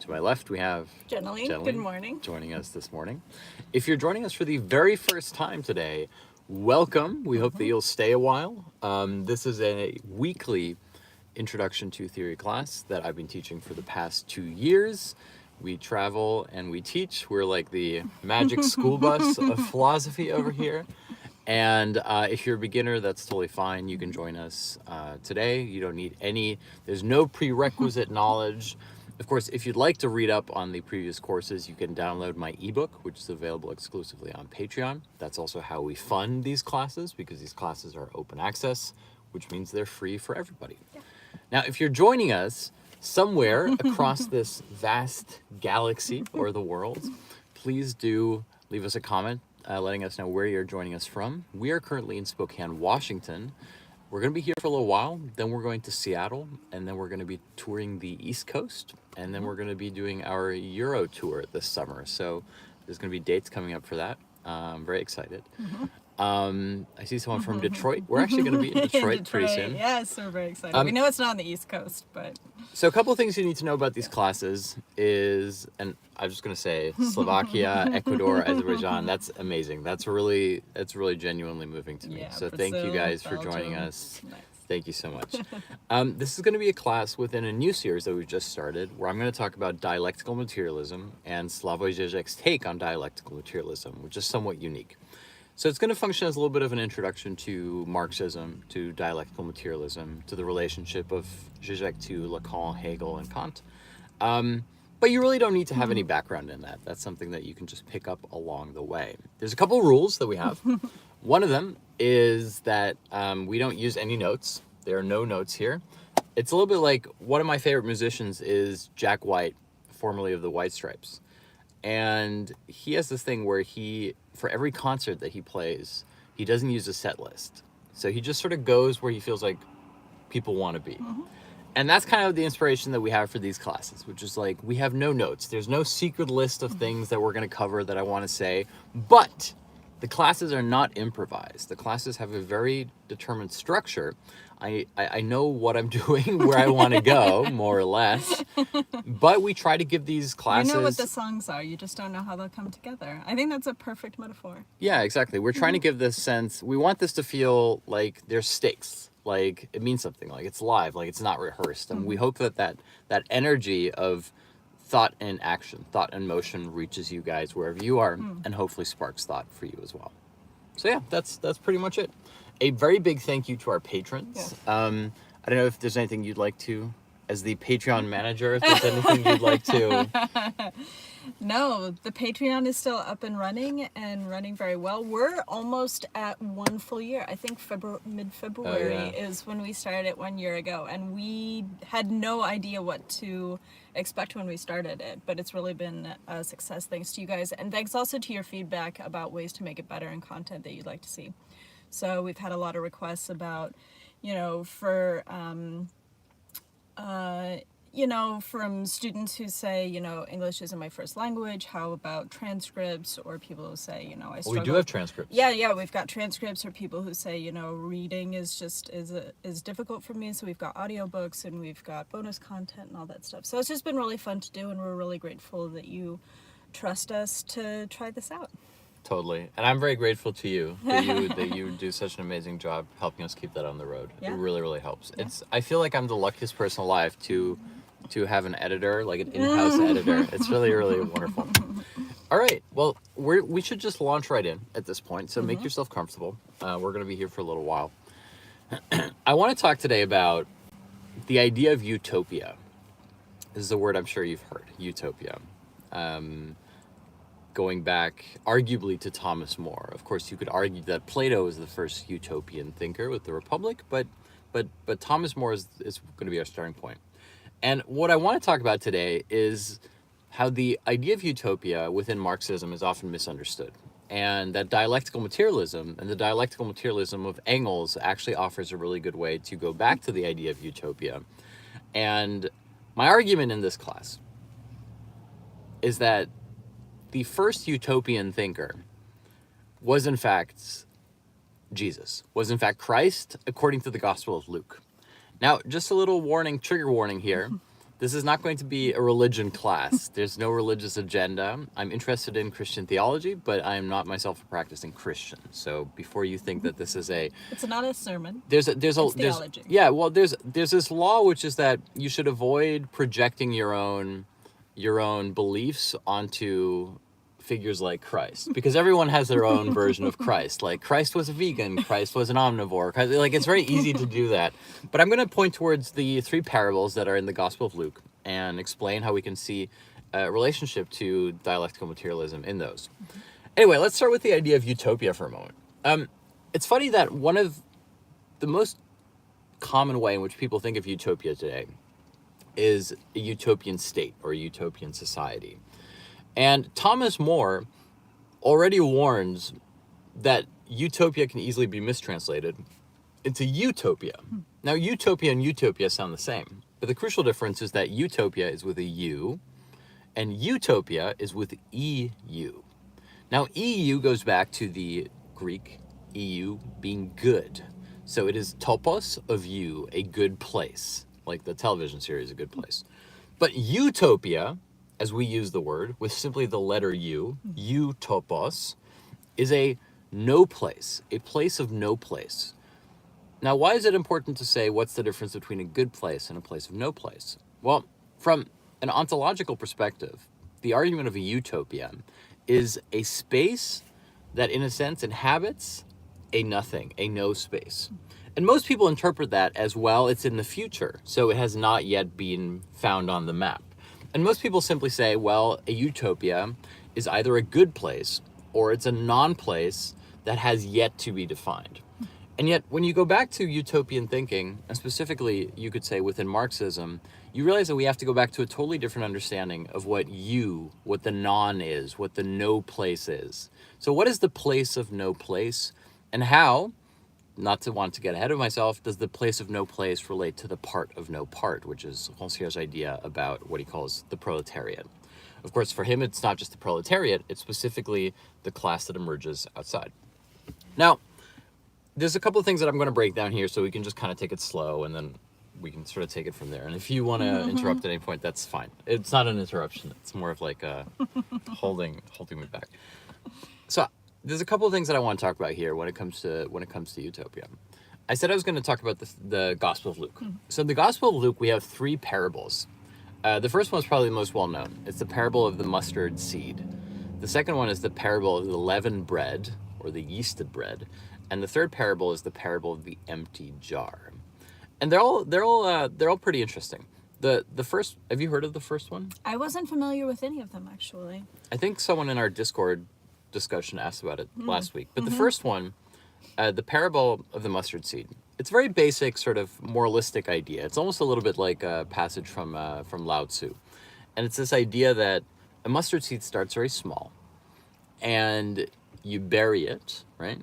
To my left, we have Jenny. Good morning. Joining us this morning. If you're joining us for the very first time today, welcome. We hope that you'll stay a while. This is a weekly introduction to theory class that I've been teaching for the past 2 years. We travel and we teach. We're like the magic school bus of philosophy over here. And if you're a beginner, that's totally fine. You can join us today. You don't need there's no prerequisite knowledge. Of course, if you'd like to read up on the previous courses, you can download my ebook, which is available exclusively on Patreon. That's also how we fund these classes, because these classes are open access, which means they're free for everybody. Yeah. Now, if you're joining us somewhere across this vast galaxy or the world, please do leave us a comment letting us know where you're joining us from. We are currently in Spokane, Washington. We're going to be here for a little while, then we're going to Seattle, and then we're going to be touring the East Coast, and then we're going to be doing our Euro tour this summer. So there's going to be dates coming up for that. I'm very excited. I see someone from Detroit. We're actually going to be in Detroit pretty soon. Yes, we're very excited. We know it's not on the East Coast, but... So a couple of things you need to know about these classes is, and I'm just going to say, Slovakia, Ecuador, Azerbaijan. That's amazing. That's really genuinely moving to me. Yeah, so Brazil, thank you guys for Belgium. joining us. Nice. Thank you so much. This is going to be a class within a new series that we've just started, where I'm going to talk about dialectical materialism and Slavoj Žižek's take on dialectical materialism, which is somewhat unique. So it's going to function as a little bit of an introduction to Marxism, to dialectical materialism, to the relationship of Žižek to Lacan, Hegel, and Kant. But you really don't need to have any background in that. That's something that you can just pick up along the way. There's a couple of rules that we have. One of them is that we don't use any notes. There are no notes here. It's a little bit like, one of my favorite musicians is Jack White, formerly of the White Stripes. And he has this thing where for every concert that he plays, he doesn't use a set list. So he just sort of goes where he feels like people want to be. And that's kind of the inspiration that we have for these classes, which is like, we have no notes. There's no secret list of things that we're going to cover that I want to say. But the classes are not improvised. The classes have a very determined structure. I know what I'm doing, where I want to go, more or less. But we try to give these classes... You know what the songs are, you just don't know how they'll come together. I think that's a perfect metaphor. Yeah, exactly. We're trying to give this sense... We want this to feel like there's stakes, like it means something, like it's live, like it's not rehearsed. And we hope that energy of thought and action, thought and motion reaches you guys wherever you are, and hopefully sparks thought for you as well. So yeah, that's pretty much it. A very big thank you to our patrons. Yes. I don't know if there's anything you'd like to, as the Patreon manager, if there's anything you'd like to... No, the Patreon is still up and running very well. We're almost at 1 full year. I think mid-February is when we started it 1 year ago, and we had no idea what to expect when we started it, but it's really been a success thanks to you guys, and thanks also to your feedback about ways to make it better and content that you'd like to see. So we've had a lot of requests about, from students who say, English isn't my first language. How about transcripts? Or people who say, I struggle. We do have transcripts. Yeah, we've got transcripts. Or people who say, reading is difficult for me. So we've got audiobooks and we've got bonus content and all that stuff. So it's just been really fun to do, and we're really grateful that you trust us to try this out. Totally. And I'm very grateful to you that you do such an amazing job helping us keep that on the road. Yeah. It really, really helps. Yeah. I feel like I'm the luckiest person alive to have an editor, like an in-house editor. It's really, really wonderful. All right. Well, we should just launch right in at this point. So make yourself comfortable. We're going to be here for a little while. I want to talk today about the idea of utopia. This is a word I'm sure you've heard, utopia. Going back arguably to Thomas More. Of course, you could argue that Plato was the first utopian thinker with the Republic, but Thomas More is going to be our starting point. And what I want to talk about today is how the idea of utopia within Marxism is often misunderstood. And that dialectical materialism and the dialectical materialism of Engels actually offers a really good way to go back to the idea of utopia. And my argument in this class is that the first utopian thinker was in fact Jesus, was in fact Christ, according to the Gospel of Luke. Now, just a little warning, trigger warning here. This is not going to be a religion class. There's no religious agenda. I'm interested in Christian theology, but I am not myself a practicing Christian. So before you think that this is it's not a sermon. there's theology. yeah, well, there's this law which is that you should avoid projecting your own beliefs onto figures like Christ, because everyone has their own version of Christ. Like, Christ was a vegan, Christ was an omnivore. Like, it's very easy to do that. But I'm going to point towards the three parables that are in the Gospel of Luke and explain how we can see a relationship to dialectical materialism in those. Anyway, let's start with the idea of utopia for a moment. It's funny that one of the most common way in which people think of utopia today is a utopian state or a utopian society. And Thomas More already warns that utopia can easily be mistranslated into utopia. Now, utopia and utopia sound the same, but the crucial difference is that utopia is with a U, and utopia is with EU. Now, EU goes back to the Greek EU being good. So it is topos of you, a good place, like the television series, A Good Place. But utopia, as we use the word, with simply the letter U, utopos, is a no place, a place of no place. Now, why is it important to say what's the difference between a good place and a place of no place? Well, from an ontological perspective, the argument of a utopia is a space that, in a sense, inhabits a nothing, a no space. And most people interpret that as, well, it's in the future, so it has not yet been found on the map. And most people simply say, well, a utopia is either a good place or it's a non-place that has yet to be defined. And yet, when you go back to utopian thinking, and specifically, you could say within Marxism, you realize that we have to go back to a totally different understanding of what the non is, what the no place is. So what is the place of no place? And how, not to want to get ahead of myself, does the place of no place relate to the part of no part, which is Rancière's idea about what he calls the proletariat. Of course, for him, it's not just the proletariat, it's specifically the class that emerges outside. Now, there's a couple of things that I'm going to break down here so we can just kind of take it slow, and then we can sort of take it from there. And if you want to interrupt at any point, that's fine. It's not an interruption. It's more of like a holding me back. So there's a couple of things that I want to talk about here when it comes to utopia. I said I was going to talk about the Gospel of Luke. So in the Gospel of Luke, we have three parables. The first one is probably the most well-known. It's the parable of the mustard seed. The second one is the parable of the leavened bread, or the yeasted bread. And the third parable is the parable of the empty jar. And they're all pretty interesting. The first, have you heard of the first one? I wasn't familiar with any of them, actually. I think someone in our Discord discussion asked about it last week. But the first one, the parable of the mustard seed, it's a very basic sort of moralistic idea. It's almost a little bit like a passage from Lao Tzu. And it's this idea that a mustard seed starts very small and you bury it, right,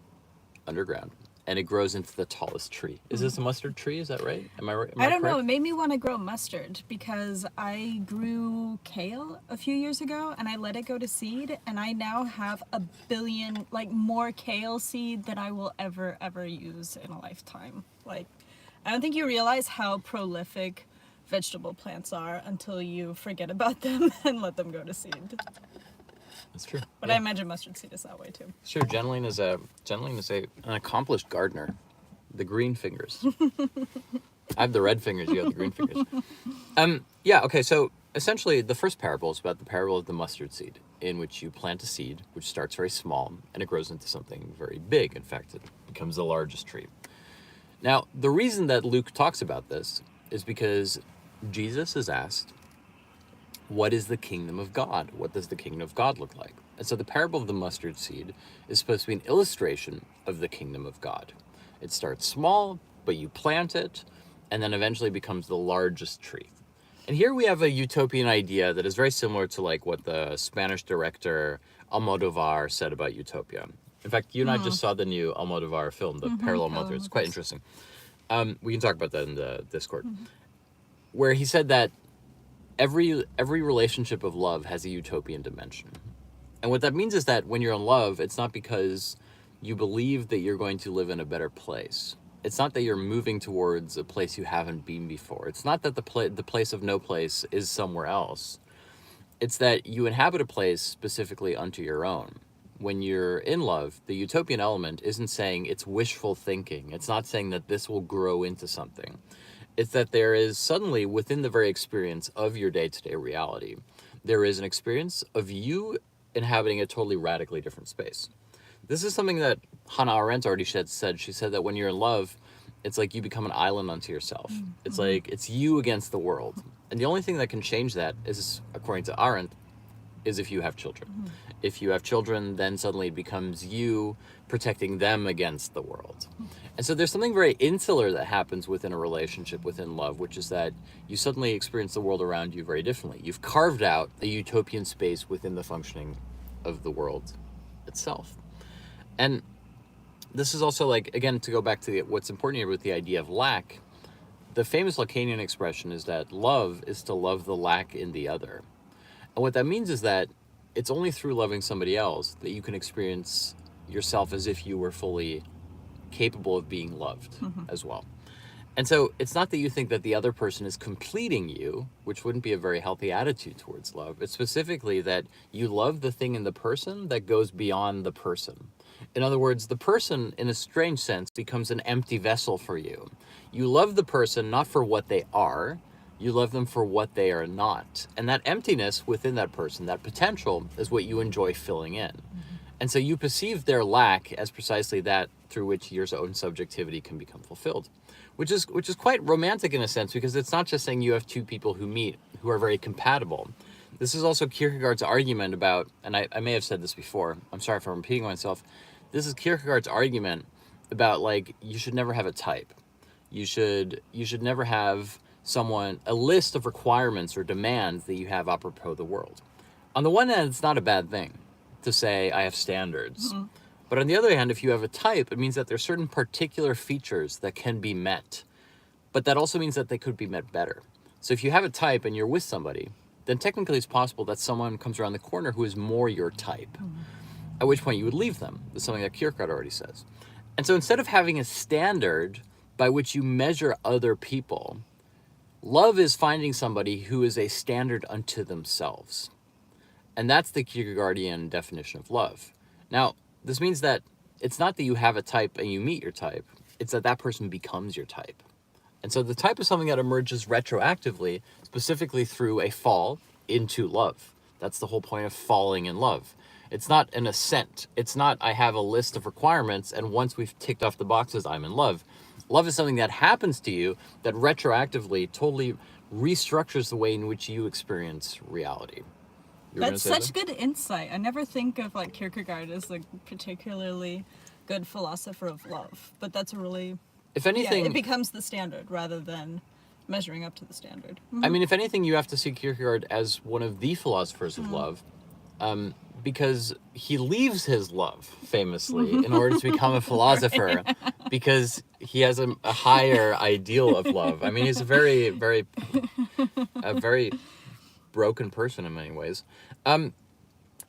underground, and it grows into the tallest tree. Is this a mustard tree? Is that right? Am I right? I don't know. It made me want to grow mustard because I grew kale a few years ago and I let it go to seed, and I now have 1 billion, more kale seed than I will ever use in a lifetime. I don't think you realize how prolific vegetable plants are until you forget about them and let them go to seed. That's true. But yeah. I imagine mustard seed is that way too. Sure, Jenneline is an accomplished gardener. The green fingers. I have the red fingers, you have the green fingers. Okay, so essentially the first parable is about the parable of the mustard seed, in which you plant a seed, which starts very small, and it grows into something very big. In fact, it becomes the largest tree. Now, the reason that Luke talks about this is because Jesus is asked, what is the kingdom of God? What does the kingdom of God look like? And so the parable of the mustard seed is supposed to be an illustration of the kingdom of God. It starts small, but you plant it, and then eventually becomes the largest tree. And here we have a utopian idea that is very similar to what the Spanish director Almodovar said about Utopia. In fact, you and I just saw the new Almodovar film, The Parallel Mother. It's quite interesting. We can talk about that in the Discord. Where he said that every relationship of love has a utopian dimension. And what that means is that when you're in love, it's not because you believe that you're going to live in a better place. It's not that you're moving towards a place you haven't been before. It's not that the place of no place is somewhere else. It's that you inhabit a place specifically unto your own. When you're in love, the utopian element isn't saying it's wishful thinking. It's not saying that this will grow into something. It's that there is suddenly, within the very experience of your day-to-day reality, there is an experience of you inhabiting a totally radically different space. This is something that Hannah Arendt already said. She said that when you're in love, it's like you become an island unto yourself. It's like it's you against the world. And the only thing that can change that is, according to Arendt, is if you have children. If you have children, then suddenly it becomes you protecting them against the world. And so there's something very insular that happens within a relationship, within love, which is that you suddenly experience the world around you very differently. You've carved out a utopian space within the functioning of the world itself. And this is also, like, again, to go back to what's important here with the idea of lack, the famous Lacanian expression is that love is to love the lack in the other. And what that means is that it's only through loving somebody else that you can experience yourself as if you were fully capable of being loved as well. And so it's not that you think that the other person is completing you, which wouldn't be a very healthy attitude towards love. It's specifically that you love the thing in the person that goes beyond the person. In other words, the person, in a strange sense, becomes an empty vessel for you. You love the person not for what they are, you love them for what they are not. And that emptiness within that person, that potential, is what you enjoy filling in. And so you perceive their lack as precisely that through which your own subjectivity can become fulfilled. Which is quite romantic in a sense, because it's not just saying you have two people who meet who are very compatible. This is also Kierkegaard's argument about, and I may have said this before, I'm sorry if I'm repeating myself, this is Kierkegaard's argument about, like, you should never have a type. You should never have a list of requirements or demands that you have apropos the world. On the one hand, it's not a bad thing to say I have standards. But on the other hand, if you have a type, it means that there's certain particular features that can be met. But that also means that they could be met better. So if you have a type and you're with somebody, then technically it's possible that someone comes around the corner who is more your type. At which point you would leave them. That's something that Kierkegaard already says. And so instead of having a standard by which you measure other people, love is finding somebody who is a standard unto themselves. And that's the Kierkegaardian definition of love. Now, this means that it's not that you have a type and you meet your type, it's that that person becomes your type. And so the type is something that emerges retroactively, specifically through a fall into love. That's the whole point of falling in love. It's not an ascent. It's not I have a list of requirements and once we've ticked off the boxes, I'm in love. Love is something that happens to you that retroactively totally restructures the way in which you experience reality. That's such good insight. I never think of, like, Kierkegaard as a particularly good philosopher of love, but that's a really, if anything, it becomes the standard rather than measuring up to the standard. I mean, if anything, you have to see Kierkegaard as one of the philosophers of love, because he leaves his love famously in order to become a philosopher, because he has a higher ideal of love. I mean, he's a very broken person in many ways.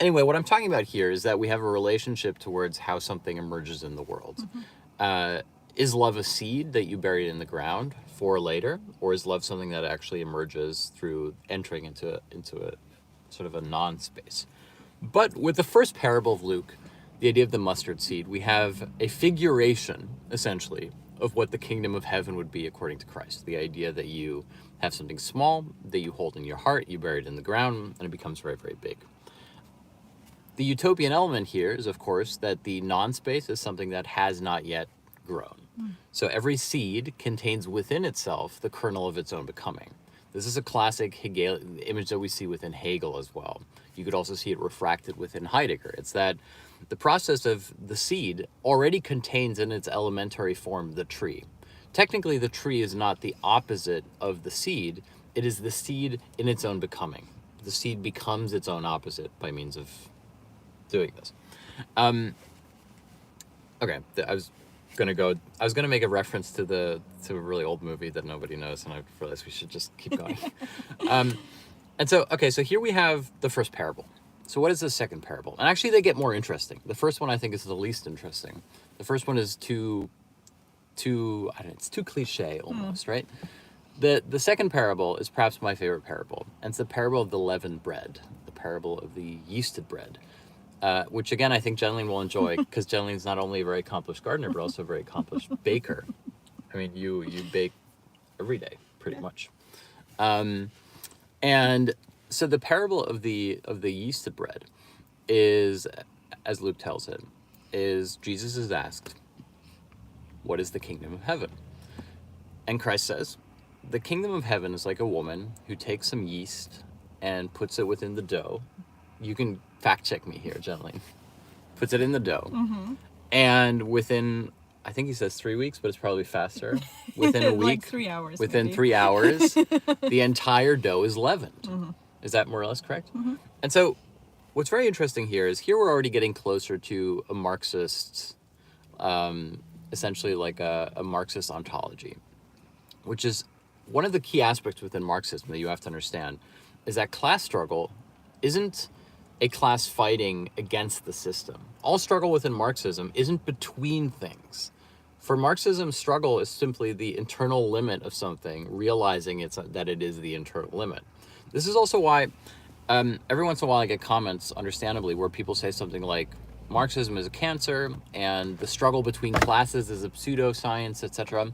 Anyway, what I'm talking about here is that we have a relationship towards how something emerges in the world. Is love a seed that you buried in the ground for later, or is love something that actually emerges through entering into a sort of a non-space? But with the first parable of Luke, the idea of the mustard seed, we have a figuration, essentially, of what the kingdom of heaven would be according to Christ. The idea that you have something small that you hold in your heart, you bury it in the ground, and it becomes very, very big. The utopian element here is, of course, that the non-space is something that has not yet grown. So every seed contains within itself the kernel of its own becoming. This is a classic Hegelian image that we see within Hegel as well. You could also see it refracted within Heidegger. It's that the process of the seed already contains in its elementary form the tree. Technically, the tree is not the opposite of the seed. It is the seed in its own becoming. The seed becomes its own opposite by means of doing this. Okay, I was gonna make a reference to a really old movie that nobody knows, and I realized we should just keep going. And so, okay, so here we have the first parable. So what is the second parable? And actually they get more interesting. The first one I think is the least interesting. The first one is two too, I don't know, it's too cliche almost, right? The second parable is perhaps my favorite parable, and it's the parable of the leavened bread, the parable of the yeasted bread, which again I think Jeneline will enjoy because Jeneline's not only a very accomplished gardener but also a very accomplished baker. I mean, you bake every day pretty much, and so the parable of the yeasted bread is, as Luke tells it, is Jesus is asked, "What is the kingdom of heaven?" And Christ says, "The kingdom of heaven is like a woman who takes some yeast and puts it within the dough." You can fact check me here, Jeneline. Puts it in the dough. And within, I think he says 3 weeks, but it's probably faster. Within a week, like 3 hours. within maybe. 3 hours, the entire dough is leavened. Is that more or less correct? And so what's very interesting here is here we're already getting closer to a Marxist, essentially like a Marxist ontology, which is one of the key aspects within Marxism that you have to understand, is that class struggle isn't a class fighting against the system. All struggle within Marxism isn't between things. For Marxism, struggle is simply the internal limit of something, realizing that it is the internal limit. This is also why every once in a while I get comments, understandably, where people say something like, Marxism is a cancer, and the struggle between classes is a pseudoscience, etc.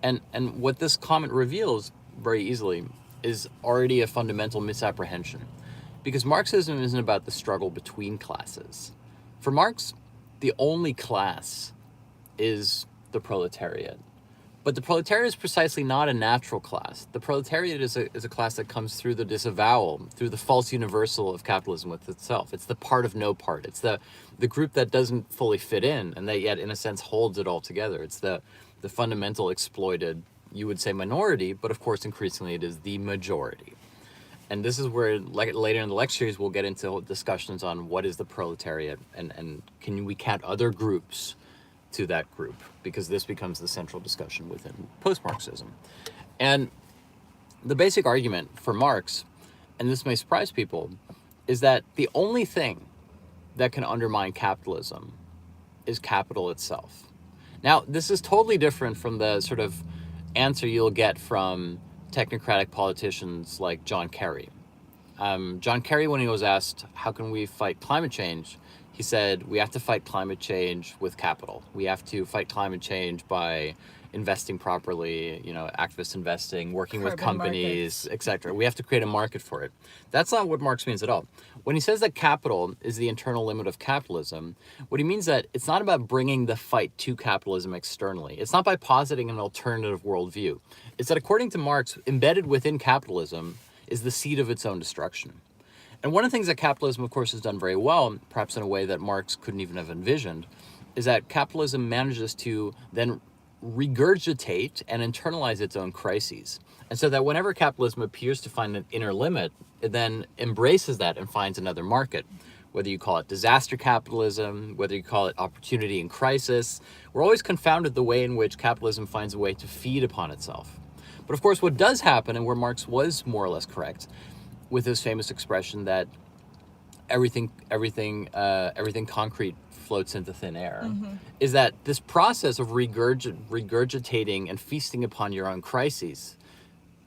And what this comment reveals very easily is already a fundamental misapprehension. Because Marxism isn't about the struggle between classes. For Marx, the only class is the proletariat. But the proletariat is precisely not a natural class. The proletariat is a class that comes through the disavowal, through the false universal of capitalism with itself. It's the part of no part. It's the group that doesn't fully fit in, and that yet, in a sense, holds it all together. It's the fundamental exploited, you would say, minority, but of course, increasingly, it is the majority. And this is where, like, later in the lectures, we'll get into discussions on what is the proletariat and can we count other groups to that group, because this becomes the central discussion within post-Marxism. And the basic argument for Marx, and this may surprise people, is that the only thing that can undermine capitalism is capital itself. Now, this is totally different from the sort of answer you'll get from technocratic politicians like John Kerry. John Kerry, when he was asked, how can we fight climate change? He said, we have to fight climate change with capital. We have to fight climate change by investing properly, activist investing, working with companies, etc. We have to create a market for it. That's not what Marx means at all. When he says that capital is the internal limit of capitalism, what he means that it's not about bringing the fight to capitalism externally. It's not by positing an alternative worldview. It's that according to Marx, embedded within capitalism is the seed of its own destruction. And one of the things that capitalism, of course, has done very well, perhaps in a way that Marx couldn't even have envisioned, is that capitalism manages to then regurgitate and internalize its own crises. And so that whenever capitalism appears to find an inner limit, it then embraces that and finds another market. Whether you call it disaster capitalism, whether you call it opportunity and crisis, we're always confounded the way in which capitalism finds a way to feed upon itself. But of course, what does happen, and where Marx was more or less correct, with his famous expression that everything concrete floats into thin air, is that this process of regurgitating and feasting upon your own crises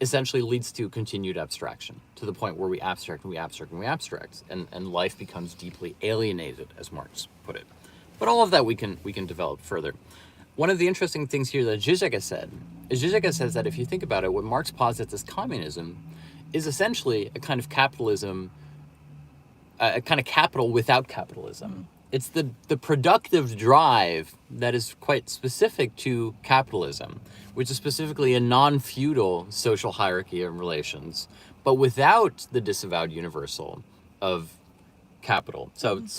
essentially leads to continued abstraction, to the point where we abstract and we abstract and we abstract, and life becomes deeply alienated, as Marx put it. But all of that we can develop further. One of the interesting things here that Zizek said is Zizek says that if you think about it, what Marx posits as communism is essentially a kind of capitalism, a kind of capital without capitalism. It's the productive drive that is quite specific to capitalism, which is specifically a non-feudal social hierarchy of relations, but without the disavowed universal of capital. So it's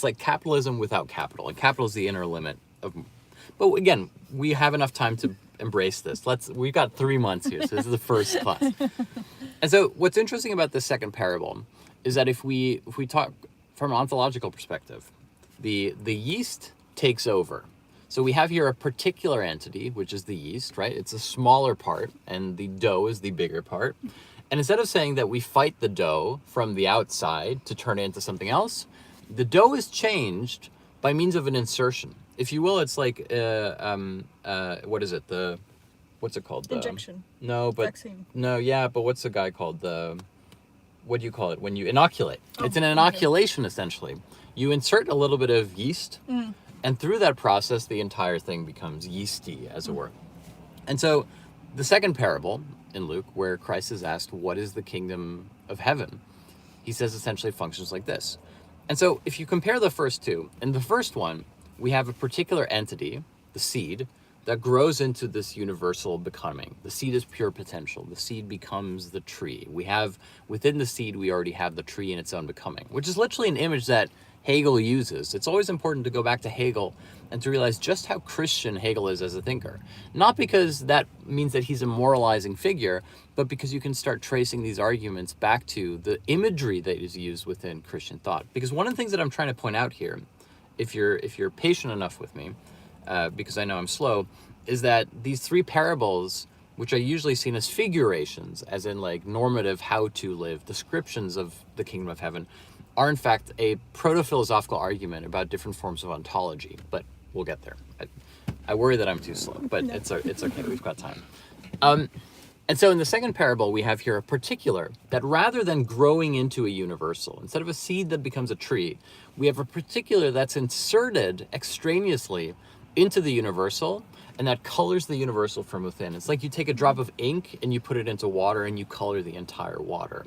like capitalism without capital, and capital is the inner limit of. But again, we have enough time to embrace this. We've got 3 months here, so this is the first class. And so what's interesting about this second parable is that if we talk from an ontological perspective, the yeast takes over. So we have here a particular entity, which is the yeast, right? It's a smaller part, and the dough is the bigger part. And instead of saying that we fight the dough from the outside to turn it into something else, the dough is changed by means of an insertion. if you will, it's like what is it? What's it called? Injection. No, but Vaccine. no, yeah, but what's the guy called? What do you call it when you inoculate? It's an Okay. inoculation essentially. You insert a little bit of yeast, and through that process, the entire thing becomes yeasty, as it were. And so, the second parable in Luke, where Christ is asked, "What is the kingdom of heaven?" he says essentially functions like this. And so, if you compare the first two, in the first one, we have a particular entity, the seed, that grows into this universal becoming. The seed is pure potential. The seed becomes the tree. We have, within the seed, we already have the tree in its own becoming, which is literally an image that Hegel uses. It's always important to go back to Hegel and to realize just how Christian Hegel is as a thinker. Not because that means that he's a moralizing figure, but because you can start tracing these arguments back to the imagery that is used within Christian thought. Because one of the things that I'm trying to point out here, if you're patient enough with me, because I know I'm slow, is that these three parables, which are usually seen as figurations, as in like normative how to live, descriptions of the kingdom of heaven, are in fact a proto-philosophical argument about different forms of ontology. But we'll get there. I worry that I'm too slow, but no. It's okay. We've got time. And so in the second parable, we have here a particular that rather than growing into a universal, instead of a seed that becomes a tree, we have a particular that's inserted extraneously into the universal, and that colors the universal from within. It's like you take a drop of ink and you put it into water and you color the entire water.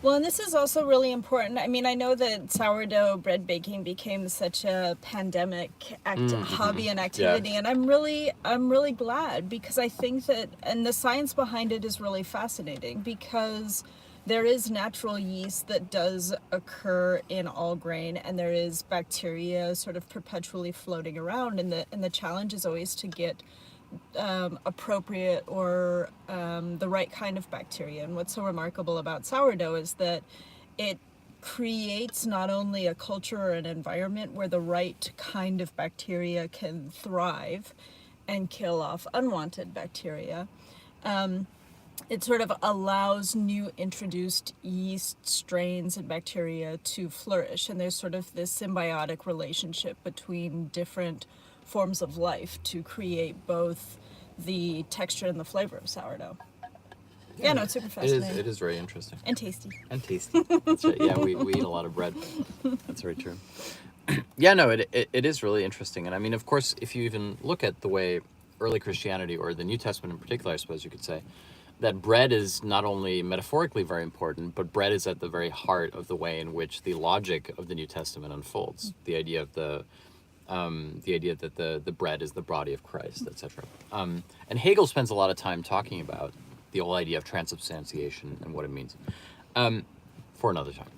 Well, and this is also really important. I mean, I know that sourdough bread baking became such a pandemic hobby and activity, and I'm really glad, because I think that, and the science behind it is really fascinating, because there is natural yeast that does occur in all grain, and there is bacteria sort of perpetually floating around, and the challenge is always to get appropriate or the right kind of bacteria. And what's so remarkable about sourdough is that it creates not only a culture or an environment where the right kind of bacteria can thrive and kill off unwanted bacteria, it sort of allows new introduced yeast strains and bacteria to flourish. And there's sort of this symbiotic relationship between different forms of life to create both the texture and the flavor of sourdough. Yeah, no, it's super fascinating. It is very interesting. And tasty. And tasty. That's right. Yeah, we eat a lot of bread. That's very true. Yeah, no, it is really interesting. And I mean, of course, if you even look at the way early Christianity, or the New Testament in particular, I suppose you could say, that bread is not only metaphorically very important, but bread is at the very heart of the way in which the logic of the New Testament unfolds. The idea of the idea that the bread is the body of Christ, etc. And Hegel spends a lot of time talking about the whole idea of transubstantiation and what it means, for another time.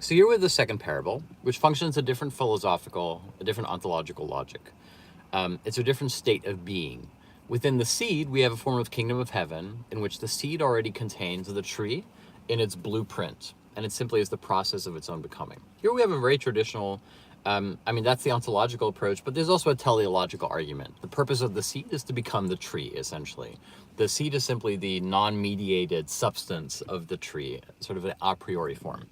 So here we have the second parable, which functions a different philosophical, a different ontological logic. It's a different state of being. Within the seed, we have a form of kingdom of heaven in which the seed already contains the tree in its blueprint, and it simply is the process of its own becoming. Here we have a very traditional, I mean, that's the ontological approach, but there's also a teleological argument. The purpose of the seed is to become the tree, essentially. The seed is simply the non-mediated substance of the tree, sort of an a priori form.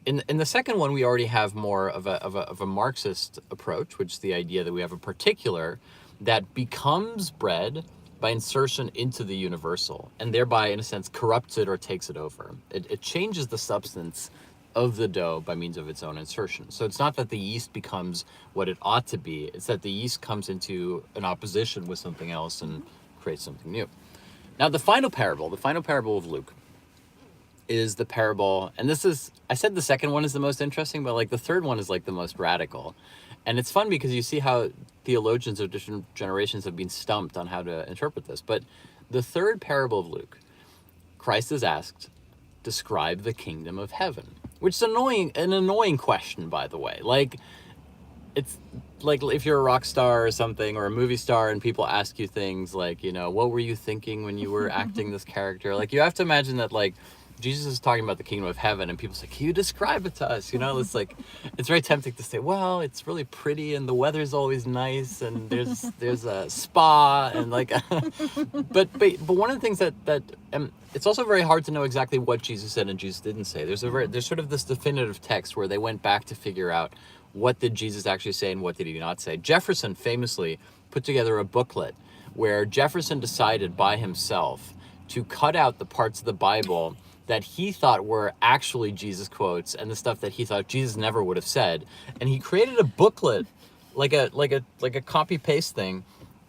In the second one, we already have more of a Marxist approach, which is the idea that we have a particular that becomes bread by insertion into the universal, and thereby, in a sense, corrupts it or takes it over. It changes the substance of the dough by means of its own insertion. So it's not that the yeast becomes what it ought to be, it's that the yeast comes into an opposition with something else and creates something new. Now, the final parable of Luke, is the parable, and this is, I said the second one is the most interesting, but like the third one is like the most radical. And it's fun because you see how theologians of different generations have been stumped on how to interpret this. But the third parable of Luke, Christ is asked, describe the kingdom of heaven, which is an annoying question, by the way. Like, it's like if you're a rock star or something, or a movie star, and people ask you things like, you know, what were you thinking when you were acting this character? Like, you have to imagine that, like, Jesus is talking about the kingdom of heaven, and people say, can you describe it to us? You know, it's like, it's very tempting to say, well, it's really pretty and the weather's always nice and there's a spa and like, but one of the things that it's also very hard to know exactly what Jesus said and Jesus didn't say. There's sort of this definitive text where they went back to figure out what did Jesus actually say and what did he not say. Jefferson famously put together a booklet where Jefferson decided by himself to cut out the parts of the Bible that he thought were actually Jesus quotes and the stuff that he thought Jesus never would have said. And he created a booklet, like a copy paste thing,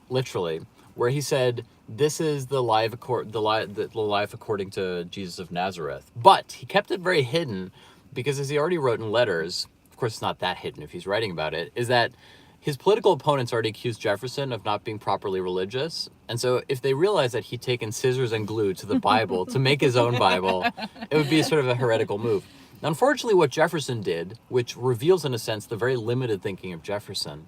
literally, where he said, this is the life according to Jesus of Nazareth. But he kept it very hidden because, as he already wrote in letters, of course it's not that hidden if he's writing about it, is that his political opponents already accused Jefferson of not being properly religious. And so if they realized that he'd taken scissors and glue to the Bible to make his own Bible, it would be sort of a heretical move. Now, unfortunately, what Jefferson did, which reveals in a sense the very limited thinking of Jefferson,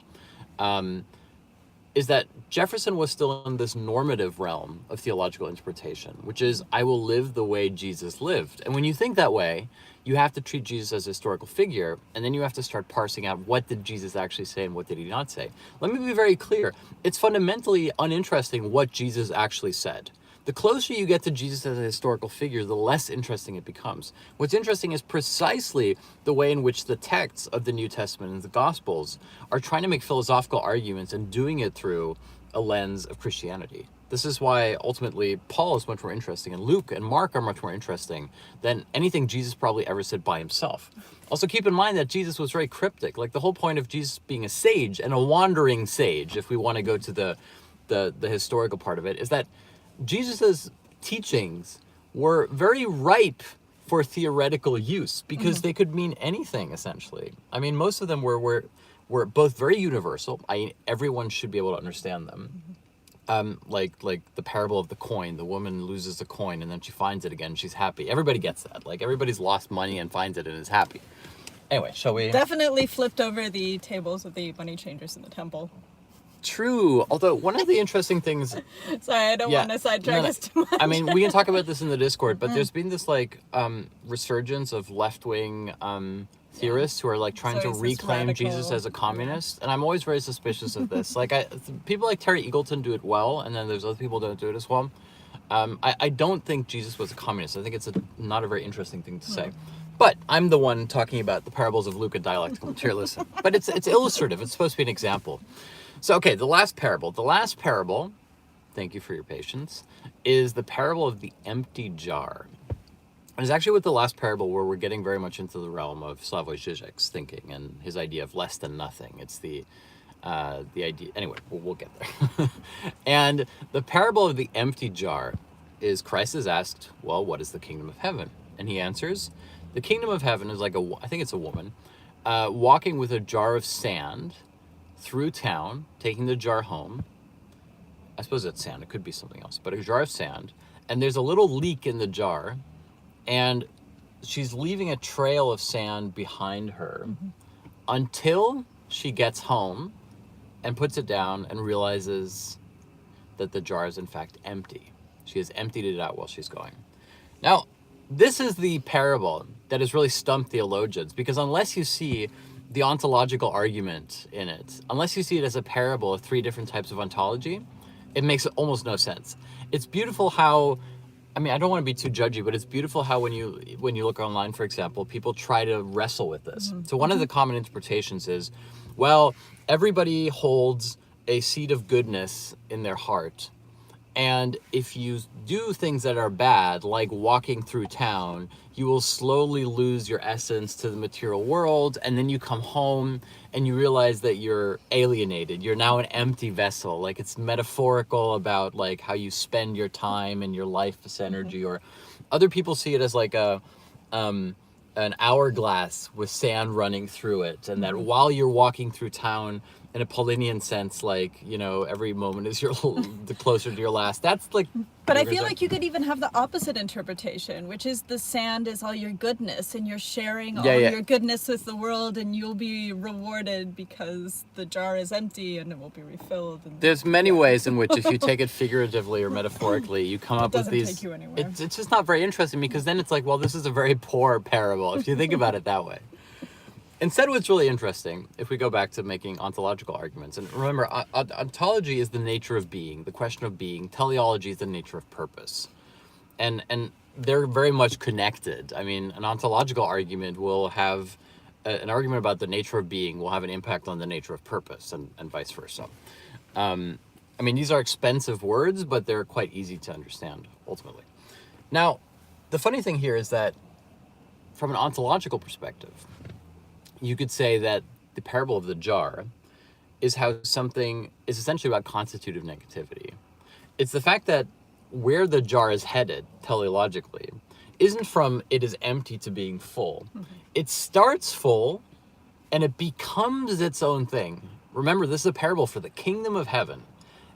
is that Jefferson was still in this normative realm of theological interpretation, which is, I will live the way Jesus lived. And when you think that way, you have to treat Jesus as a historical figure, and then you have to start parsing out what did Jesus actually say and what did he not say. Let me be very clear. It's fundamentally uninteresting what Jesus actually said. The closer you get to Jesus as a historical figure, the less interesting it becomes. What's interesting is precisely the way in which the texts of the New Testament and the Gospels are trying to make philosophical arguments and doing it through a lens of Christianity. This is why ultimately Paul is much more interesting, and Luke and Mark are much more interesting than anything Jesus probably ever said by himself. Also keep in mind that Jesus was very cryptic. Like the whole point of Jesus being a sage and a wandering sage, if we want to go to the historical part of it, is that Jesus's teachings were very ripe for theoretical use because they could mean anything essentially. I mean, most of them were both very universal. Everyone should be able to understand them. Like the parable of the coin. The woman loses the coin and then she finds it again. She's happy. Everybody gets that. Like everybody's lost money and finds it and is happy. Anyway, shall we? Definitely flipped over the tables of the money changers in the temple. True. Although one of the interesting things. Sorry, I don't want to sidetrack us too much. I mean, we can talk about this in the Discord, but there's been this like resurgence of left-wing theorists who are like trying to reclaim Jesus as a communist, and I'm always very suspicious of this. Like people like Terry Eagleton do it well, and then there's other people who don't do it as well. I don't think Jesus was a communist. I think it's not a very interesting thing to say. But I'm the one talking about the parables of Luke and dialectical materialism. But it's illustrative. It's supposed to be an example. So, okay, the last parable. The last parable, thank you for your patience, is the parable of the empty jar. And it's actually with the last parable where we're getting very much into the realm of Slavoj Žižek's thinking and his idea of less than nothing. It's the idea. Anyway, we'll get there. And the parable of the empty jar is Christ is asked, well, what is the kingdom of heaven? And he answers, the kingdom of heaven is like I think it's a woman, walking with a jar of sand through town, taking the jar home. I suppose it's sand. It could be something else, but a jar of sand. And there's a little leak in the jar, and she's leaving a trail of sand behind her until she gets home and puts it down and realizes that the jar is in fact empty. She has emptied it out while she's going. Now, this is the parable that has really stumped theologians, because unless you see the ontological argument in it, unless you see it as a parable of three different types of ontology, it makes almost no sense. It's beautiful how, I mean, I don't want to be too judgy, but it's beautiful how when you look online, for example, people try to wrestle with this. So one of the common interpretations is, well, everybody holds a seed of goodness in their heart. And if you do things that are bad, like walking through town, you will slowly lose your essence to the material world. And then you come home and you realize that you're alienated. You're now an empty vessel. Like it's metaphorical about like how you spend your time and your life's energy. Or other people see it as like an hourglass with sand running through it. And that while you're walking through town, in a Paulinian sense, like, you know, every moment is your the closer to your last. That's like. But I feel like you could even have the opposite interpretation, which is the sand is all your goodness, and you're sharing all your goodness with the world, and you'll be rewarded because the jar is empty and it will be refilled. And there's many ways in which, if you take it figuratively or metaphorically, you come up with these. Take you anywhere. It's just not very interesting, because then it's like, well, this is a very poor parable if you think about it that way. Instead, what's really interesting, if we go back to making ontological arguments, and remember, ontology is the nature of being, the question of being. Teleology is the nature of purpose. And they're very much connected. I mean, an ontological argument will have, an argument about the nature of being will have an impact on the nature of purpose, and vice versa. I mean, these are expensive words, but they're quite easy to understand, ultimately. Now, the funny thing here is that, from an ontological perspective, you could say that the parable of the jar is how something is essentially about constitutive negativity. It's the fact that where the jar is headed, teleologically, isn't from it is empty to being full. Mm-hmm. It starts full, and it becomes its own thing. Remember, this is a parable for the kingdom of heaven.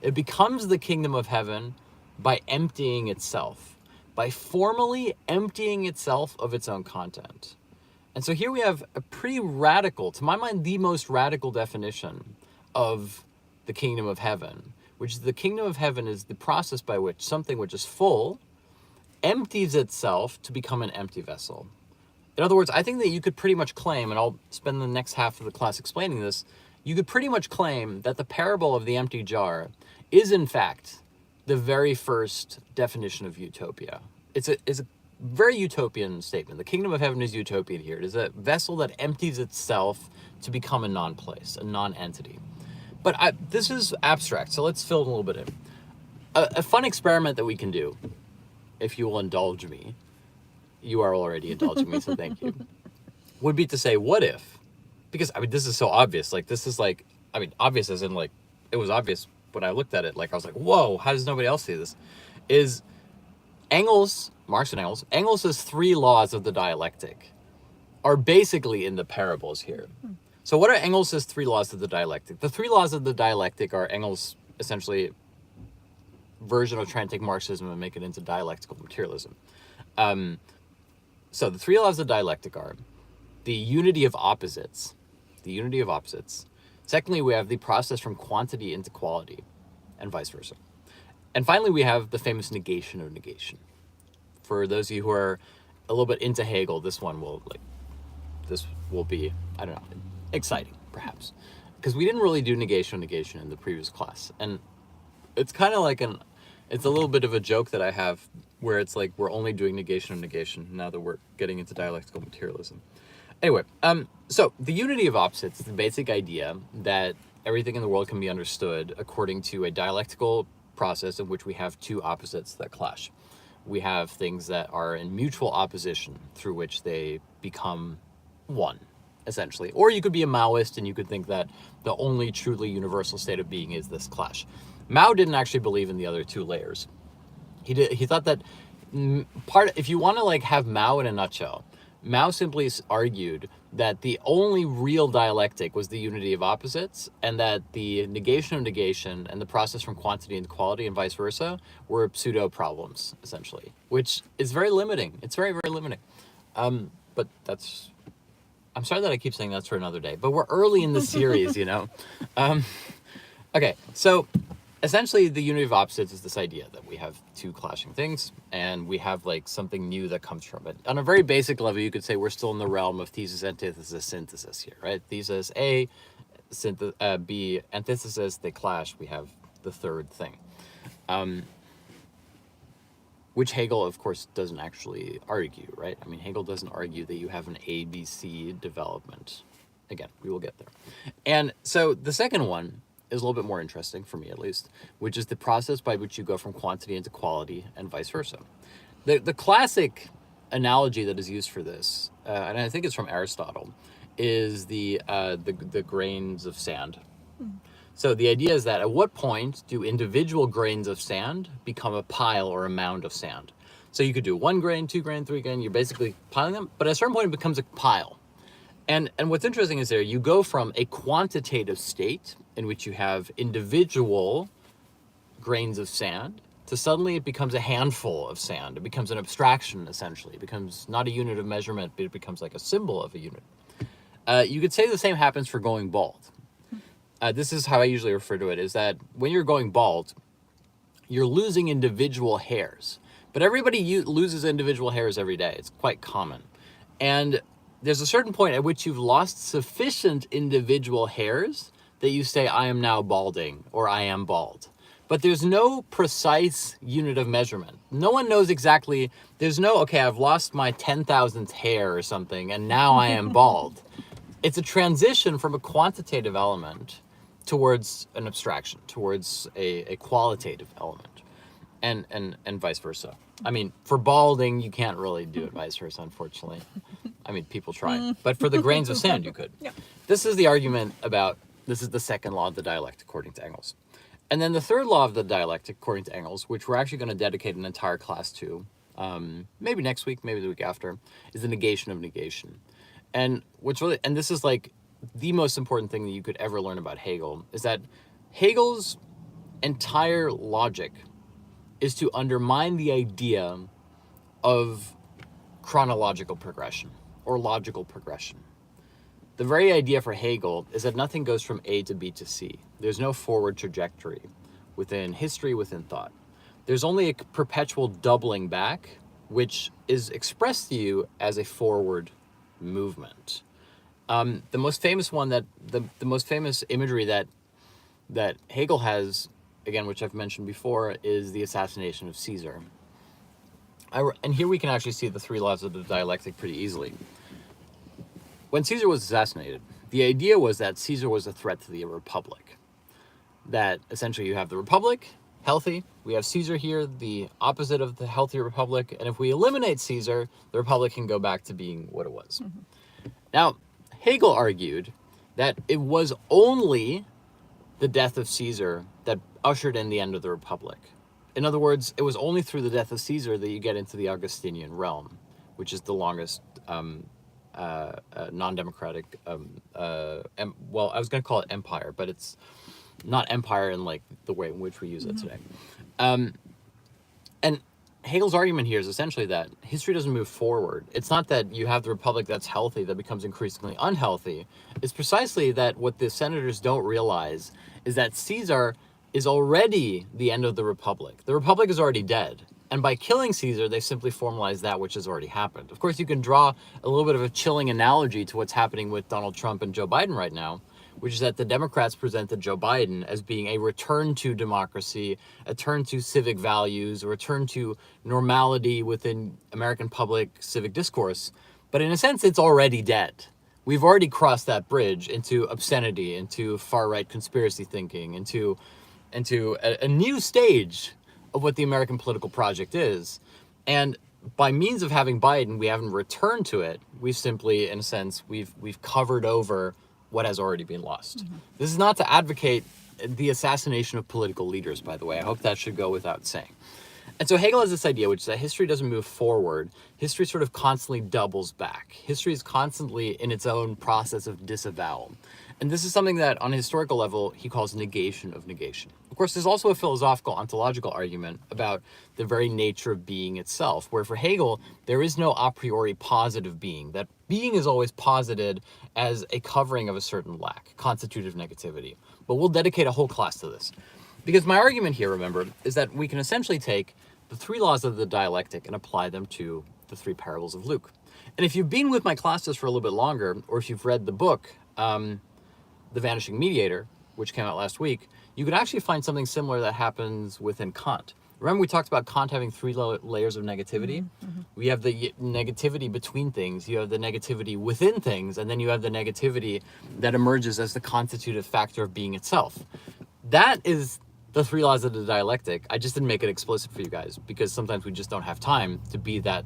It becomes the kingdom of heaven by emptying itself, by formally emptying itself of its own content. And so here we have a pretty radical, to my mind, the most radical definition of the kingdom of heaven, which is the kingdom of heaven is the process by which something which is full empties itself to become an empty vessel. In other words, I think that you could pretty much claim, and I'll spend the next half of the class explaining this, you could pretty much claim that the parable of the empty jar is, in fact, the very first definition of utopia. It's a very utopian statement. The kingdom of heaven is utopian here. It is a vessel that empties itself to become a non-place, a non-entity. But this is abstract, so let's fill in a little bit in. A fun experiment that we can do, if you will indulge me, you are already indulging me, so thank you, would be to say, what if, because, I mean, this is so obvious, like, this is like, I mean, obvious as in, like, it was obvious when I looked at it, like, I was like, whoa, how does nobody else see this? Is Engels, Marx and Engels' 3 laws of the dialectic are basically in the parables here. So what are Engels' 3 laws of the dialectic? The 3 laws of the dialectic are Engels' essentially version of trying to take Marxism and make it into dialectical materialism. So the 3 laws of dialectic are the unity of opposites. Secondly, we have the process from quantity into quality, and vice versa. And finally, we have the famous negation of negation. For those of you who are a little bit into Hegel, this will be, I don't know, exciting, perhaps. Because we didn't really do negation of negation in the previous class. And it's kind of like it's a little bit of a joke that I have, where it's like we're only doing negation of negation now that we're getting into dialectical materialism. Anyway, so the unity of opposites is the basic idea that everything in the world can be understood according to a dialectical process in which we have 2 opposites that clash. We have things that are in mutual opposition through which they become one, essentially. Or you could be a Maoist and you could think that the only truly universal state of being is this clash. Mao didn't actually believe in the other 2 layers. He thought that if you want to like have Mao in a nutshell, Mao simply argued that the only real dialectic was the unity of opposites, and that the negation of negation and the process from quantity into quality and vice versa were pseudo problems, essentially, which is very limiting. It's very, very limiting. But I'm sorry that I keep saying that's for another day, but we're early in the series, you know? Okay, so essentially the unity of opposites is this idea that we have 2 clashing things, and we have like something new that comes from it. On a very basic level, you could say we're still in the realm of thesis, antithesis, synthesis here, right? Thesis A, B, antithesis, they clash, we have the third thing. Which Hegel, of course, doesn't actually argue, right? I mean, Hegel doesn't argue that you have an ABC development. Again, we will get there. And so the second one is a little bit more interesting, for me at least, which is the process by which you go from quantity into quality and vice versa. The classic analogy that is used for this, and I think it's from Aristotle, is the grains of sand. So the idea is that at what point do individual grains of sand become a pile or a mound of sand? So you could do 1 grain, 2 grain, 3 grain, you're basically piling them, but at a certain point it becomes a pile. And what's interesting is there you go from a quantitative state in which you have individual grains of sand to suddenly it becomes a handful of sand. It becomes an abstraction, essentially. It becomes not a unit of measurement, but it becomes like a symbol of a unit. You could say the same happens for going bald. This is how I usually refer to it, is that when you're going bald, you're losing individual hairs. But everybody loses individual hairs every day. It's quite common. And there's a certain point at which you've lost sufficient individual hairs that you say, I am now balding, or I am bald. But there's no precise unit of measurement. No one knows exactly, there's no, okay, I've lost my 10,000th hair or something, and now I am bald. It's a transition from a quantitative element towards an abstraction, towards a qualitative element, and vice versa. I mean, for balding, you can't really do it vice versa, unfortunately. I mean, people try, but for the grains of sand, you could. Yeah. This is the argument about, this is the second law of the dialectic, according to Engels. And then the third law of the dialectic, according to Engels, which we're actually going to dedicate an entire class to, maybe next week, maybe the week after, is the negation of negation. And what's really, and this is like the most important thing that you could ever learn about Hegel, is that Hegel's entire logic is to undermine the idea of chronological progression or logical progression. The very idea for Hegel is that nothing goes from A to B to C. There's no forward trajectory within history, within thought. There's only a perpetual doubling back, which is expressed to you as a forward movement. The most famous one that the most famous imagery that Hegel has, again, which I've mentioned before, is the assassination of Caesar. And here we can actually see the three laws of the dialectic pretty easily. When Caesar was assassinated, the idea was that Caesar was a threat to the republic. That essentially you have the republic, healthy. We have Caesar here, the opposite of the healthy republic. And if we eliminate Caesar, the republic can go back to being what it was. Mm-hmm. Now, Hegel argued that it was only the death of Caesar that ushered in the end of the republic. In other words, it was only through the death of Caesar that you get into the Augustinian realm, which is the longest non-democratic, well, I was going to call it empire, but it's not empire in like the way in which we use it today. And Hegel's argument here is essentially that history doesn't move forward. It's not that you have the republic that's healthy that becomes increasingly unhealthy. It's precisely that what the senators don't realize is that Caesar is already the end of the republic. The republic is already dead. And by killing Caesar, they simply formalize that which has already happened. Of course, you can draw a little bit of a chilling analogy to what's happening with Donald Trump and Joe Biden right now, which is that the Democrats presented Joe Biden as being a return to democracy, a return to civic values, a return to normality within American public civic discourse. But in a sense, it's already dead. We've already crossed that bridge into obscenity, into far-right conspiracy thinking, into a new stage of what the American political project is. And by means of having Biden, we haven't returned to it. We've simply, in a sense, we've covered over what has already been lost. Mm-hmm. This is not to advocate the assassination of political leaders, by the way. I hope that should go without saying. And so Hegel has this idea, which is that history doesn't move forward. History sort of constantly doubles back. History is constantly in its own process of disavowal. And this is something that, on a historical level, he calls negation of negation. Of course, there's also a philosophical, ontological argument about the very nature of being itself, where for Hegel, there is no a priori positive being. That being is always posited as a covering of a certain lack, constitutive negativity. But we'll dedicate a whole class to this. Because my argument here, remember, is that we can essentially take the three laws of the dialectic and apply them to the three parables of Luke. And if you've been with my classes for a little bit longer, or if you've read the book, The Vanishing Mediator, which came out last week, you could actually find something similar that happens within Kant. Remember we talked about Kant having three layers of negativity? Mm-hmm. We have the negativity between things, you have the negativity within things, and then you have the negativity that emerges as the constitutive factor of being itself. That is the three laws of the dialectic. I just didn't make it explicit for you guys because sometimes we just don't have time to be that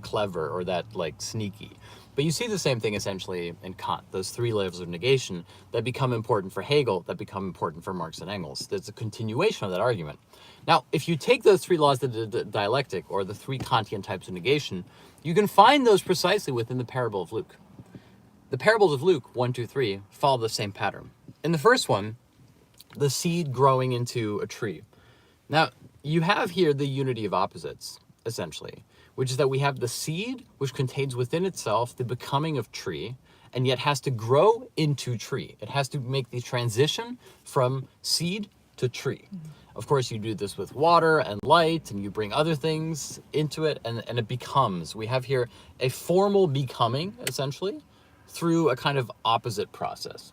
clever or that like sneaky. But you see the same thing essentially in Kant, those three levels of negation that become important for Hegel, that become important for Marx and Engels. There's a continuation of that argument. Now, if you take those three laws of the dialectic, or the three Kantian types of negation, you can find those precisely within the parable of Luke. The parables of Luke, 1, 2, 3, follow the same pattern. In the first one, the seed growing into a tree. Now, you have here the unity of opposites, essentially, which is that we have the seed, which contains within itself the becoming of tree, and yet has to grow into tree. It has to make the transition from seed to tree. Of course, you do this with water and light, and you bring other things into it, and it becomes. We have here a formal becoming, essentially, through a kind of opposite process.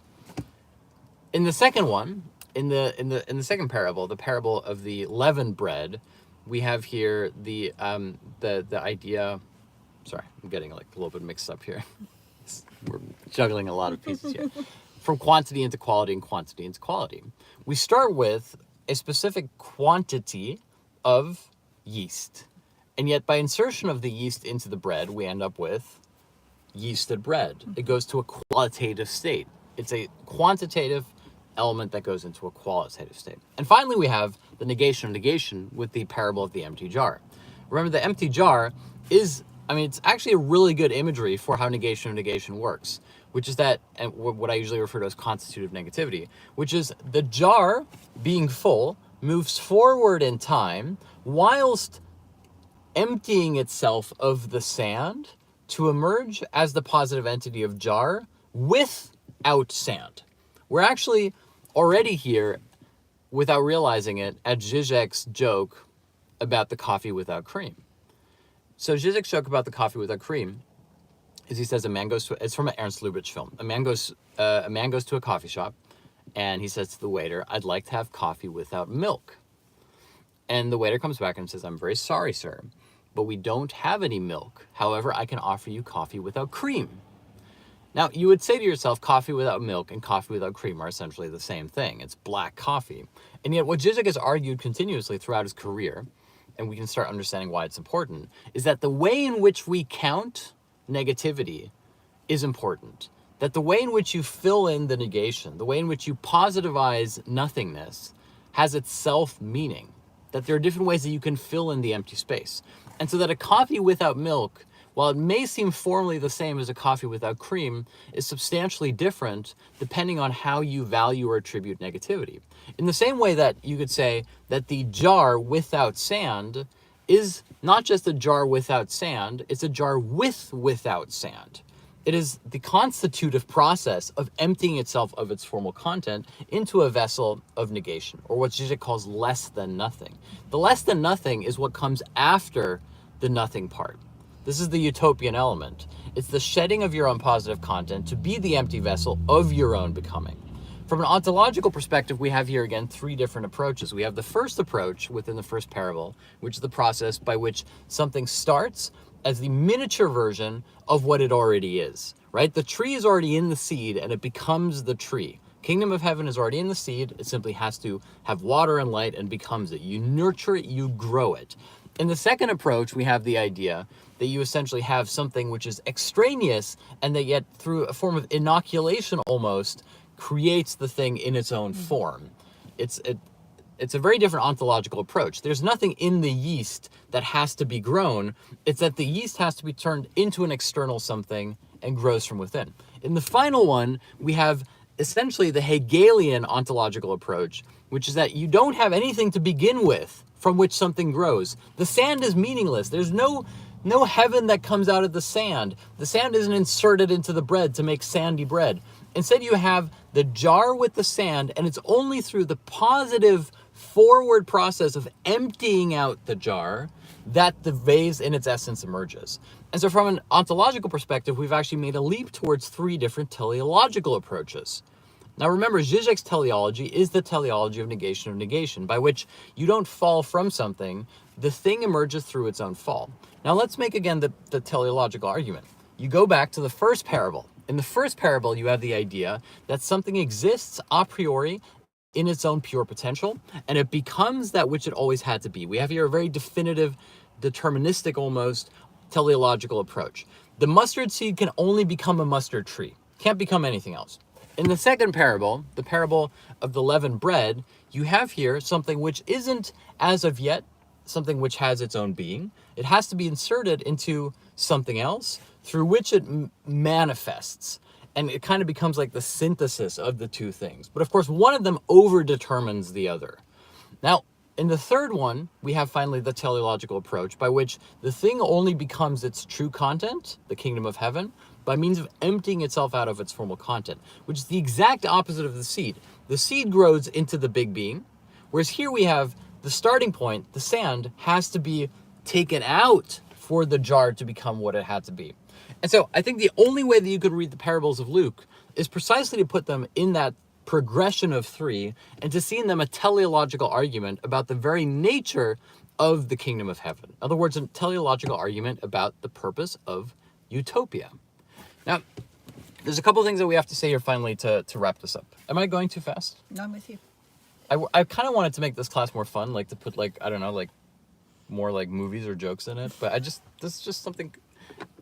In the second one, in the second parable, the parable of the leavened bread, we have here the idea. Sorry, I'm getting like a little bit mixed up here. We're juggling a lot of pieces here. From quantity into quality and quantity into quality. We start with a specific quantity of yeast, and yet by insertion of the yeast into the bread, we end up with yeasted bread. It goes to a qualitative state. It's a quantitative element that goes into a qualitative state. And finally, we have the negation of negation with the parable of the empty jar. Remember, the empty jar is, it's actually a really good imagery for how negation of negation works, which is that, and what I usually refer to as constitutive negativity, which is the jar being full moves forward in time whilst emptying itself of the sand to emerge as the positive entity of jar without sand. We're actually already here, without realizing it, at Zizek's joke about the coffee without cream. So Zizek's joke about the coffee without cream is he says a man goes to, it's from an Ernst Lubitsch film. A man goes to a coffee shop, and he says to the waiter, "I'd like to have coffee without milk." And the waiter comes back and says, "I'm very sorry, sir, but we don't have any milk. However, I can offer you coffee without cream." Now, you would say to yourself, coffee without milk and coffee without cream are essentially the same thing. It's black coffee. And yet what Zizek has argued continuously throughout his career, and we can start understanding why it's important, is that the way in which we count negativity is important. That the way in which you fill in the negation, the way in which you positivize nothingness, has itself meaning. That there are different ways that you can fill in the empty space. And so that a coffee without milk, while it may seem formally the same as a coffee without cream, is substantially different depending on how you value or attribute negativity. In the same way that you could say that the jar without sand is not just a jar without sand, it's a jar without sand. It is the constitutive process of emptying itself of its formal content into a vessel of negation, or what Zizek calls less than nothing. The less than nothing is what comes after the nothing part. This is the utopian element. It's the shedding of your own positive content to be the empty vessel of your own becoming. From an ontological perspective, we have here again three different approaches. We have the first approach within the first parable, which is the process by which something starts as the miniature version of what it already is, right? The tree is already in the seed and it becomes the tree. Kingdom of heaven is already in the seed. It simply has to have water and light and becomes it. You nurture it, you grow it. In the second approach, we have the idea that you essentially have something which is extraneous and that yet through a form of inoculation almost creates the thing in its own form. It's a very different ontological approach. There's nothing in the yeast that has to be grown. It's that the yeast has to be turned into an external something and grows from within. In the final one, we have essentially the Hegelian ontological approach, which is that you don't have anything to begin with from which something grows. The sand is meaningless. There's no heaven that comes out of the sand. The sand isn't inserted into the bread to make sandy bread. Instead, you have the jar with the sand, and it's only through the positive forward process of emptying out the jar that the vase in its essence emerges. And so from an ontological perspective, we've actually made a leap towards three different teleological approaches. Now remember, Zizek's teleology is the teleology of negation, by which you don't fall from something, the thing emerges through its own fall. Now let's make again the teleological argument. You go back to the first parable. In the first parable, you have the idea that something exists a priori in its own pure potential, and it becomes that which it always had to be. We have here a very definitive, deterministic almost, teleological approach. The mustard seed can only become a mustard tree, can't become anything else. In the second parable, the parable of the leavened bread, you have here something which isn't, as of yet, something which has its own being. It has to be inserted into something else through which it manifests. And it kind of becomes like the synthesis of the two things. But of course, one of them over-determines the other. Now, in the third one, we have finally the teleological approach, by which the thing only becomes its true content, the kingdom of heaven, by means of emptying itself out of its formal content, which is the exact opposite of the seed. The seed grows into the big being, whereas here we have the starting point, the sand, has to be taken out for the jar to become what it had to be. And so I think the only way that you could read the parables of Luke is precisely to put them in that progression of three and to see in them a teleological argument about the very nature of the kingdom of heaven. In other words, a teleological argument about the purpose of utopia. Now, there's a couple of things that we have to say here finally to wrap this up. Am I going too fast? No, I'm with you. I kind of wanted to make this class more fun, like to put like, I don't know, like more like movies or jokes in it, but this is just something,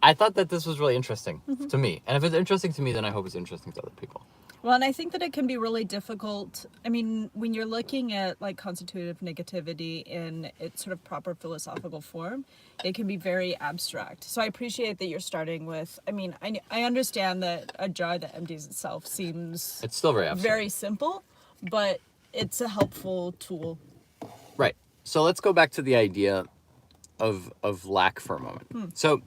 I thought that this was really interesting to me. And if it's interesting to me, then I hope it's interesting to other people. Well, and I think that it can be really difficult. I mean, when you're looking at like constitutive negativity in its sort of proper philosophical form, it can be very abstract. So I appreciate that you're starting with, I mean, I understand that a jar that empties itself seems It's still very abstract. very simple, but it's a helpful tool. Right. So let's go back to the idea of lack for a moment. So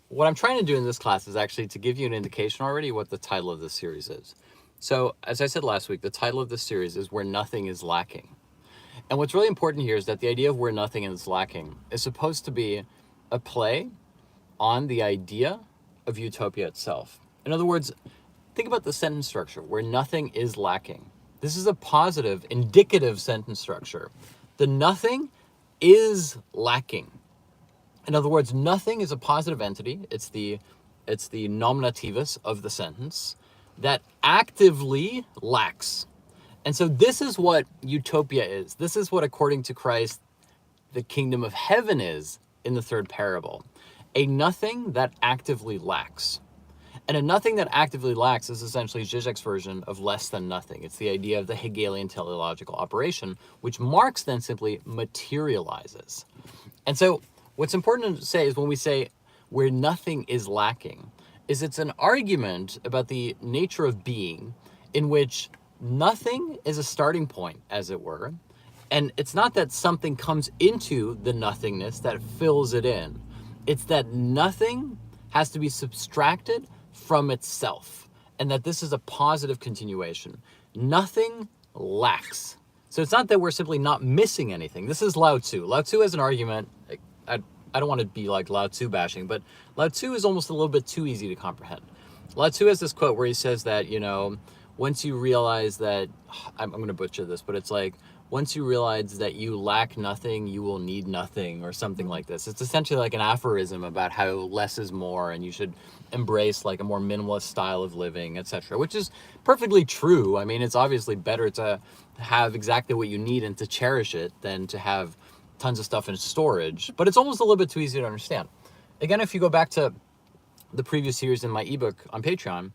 what I'm trying to do in this class is actually to give you an indication already what the title of this series is. So as I said last week, the title of this series is Where Nothing is Lacking. And what's really important here is that the idea of where nothing is lacking is supposed to be a play on the idea of utopia itself. In other words, think about the sentence structure, where nothing is lacking. This is a positive, indicative sentence structure. The nothing is lacking. In other words, nothing is a positive entity. It's the nominativus of the sentence that actively lacks. And so this is what utopia is. This is what, according to Christ, the kingdom of heaven is in the third parable. A nothing that actively lacks. And a nothing that actively lacks is essentially Zizek's version of less than nothing. It's the idea of the Hegelian teleological operation, which Marx then simply materializes. And so what's important to say is when we say where nothing is lacking, is it's an argument about the nature of being in which nothing is a starting point, as it were. And it's not that something comes into the nothingness that fills it in. It's that nothing has to be subtracted from itself, and that this is a positive continuation. Nothing lacks. So it's not that we're simply not missing anything. This is Lao Tzu. Lao Tzu has an argument. I don't want to be like Lao Tzu bashing, but Lao Tzu is almost a little bit too easy to comprehend. Lao Tzu has this quote where he says that, once you realize that, I'm going to butcher this, but it's like, once you realize that you lack nothing, you will need nothing, or something like this. It's essentially like an aphorism about how less is more, and you should embrace like a more minimalist style of living, etc., which is perfectly true. I mean, it's obviously better to have exactly what you need and to cherish it than to have tons of stuff in storage, but it's almost a little bit too easy to understand. Again, if you go back to the previous series in my ebook on Patreon,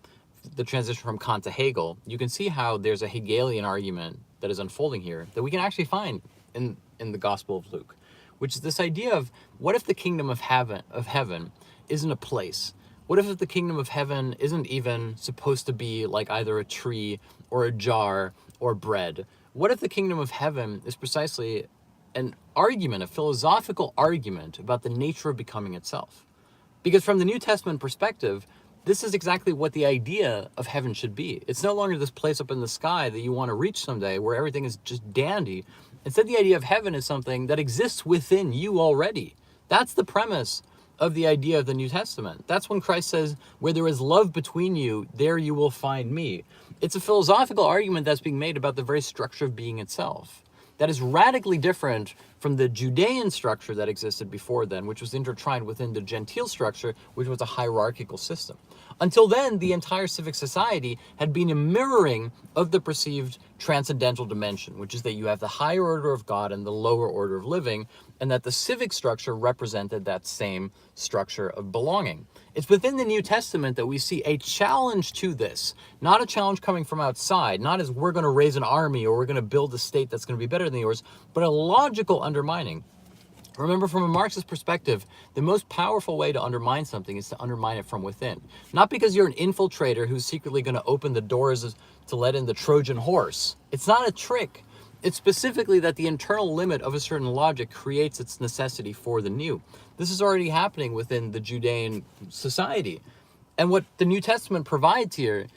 the transition from Kant to Hegel, you can see how there's a Hegelian argument that is unfolding here that we can actually find in the Gospel of Luke, which is this idea of what if the kingdom of heaven isn't a place? What if the kingdom of heaven isn't even supposed to be like either a tree or a jar or bread? What if the kingdom of heaven is precisely an argument, a philosophical argument about the nature of becoming itself? Because from the New Testament perspective, this is exactly what the idea of heaven should be. It's no longer this place up in the sky that you want to reach someday where everything is just dandy. Instead, the idea of heaven is something that exists within you already. That's the premise of the idea of the New Testament. That's when Christ says, where there is love between you, there you will find me. It's a philosophical argument that's being made about the very structure of being itself. That is radically different from the Judean structure that existed before then, which was intertwined within the Gentile structure, which was a hierarchical system. Until then, the entire civic society had been a mirroring of the perceived transcendental dimension, which is that you have the higher order of God and the lower order of living, and that the civic structure represented that same structure of belonging. It's within the New Testament that we see a challenge to this, not a challenge coming from outside, not as we're going to raise an army or we're going to build a state that's going to be better than yours, but a logical undermining. Remember, from a Marxist perspective, the most powerful way to undermine something is to undermine it from within. Not because you're an infiltrator who's secretly going to open the doors to let in the Trojan horse. It's not a trick. It's specifically that the internal limit of a certain logic creates its necessity for the new. This is already happening within the Judean society. And what the New Testament provides here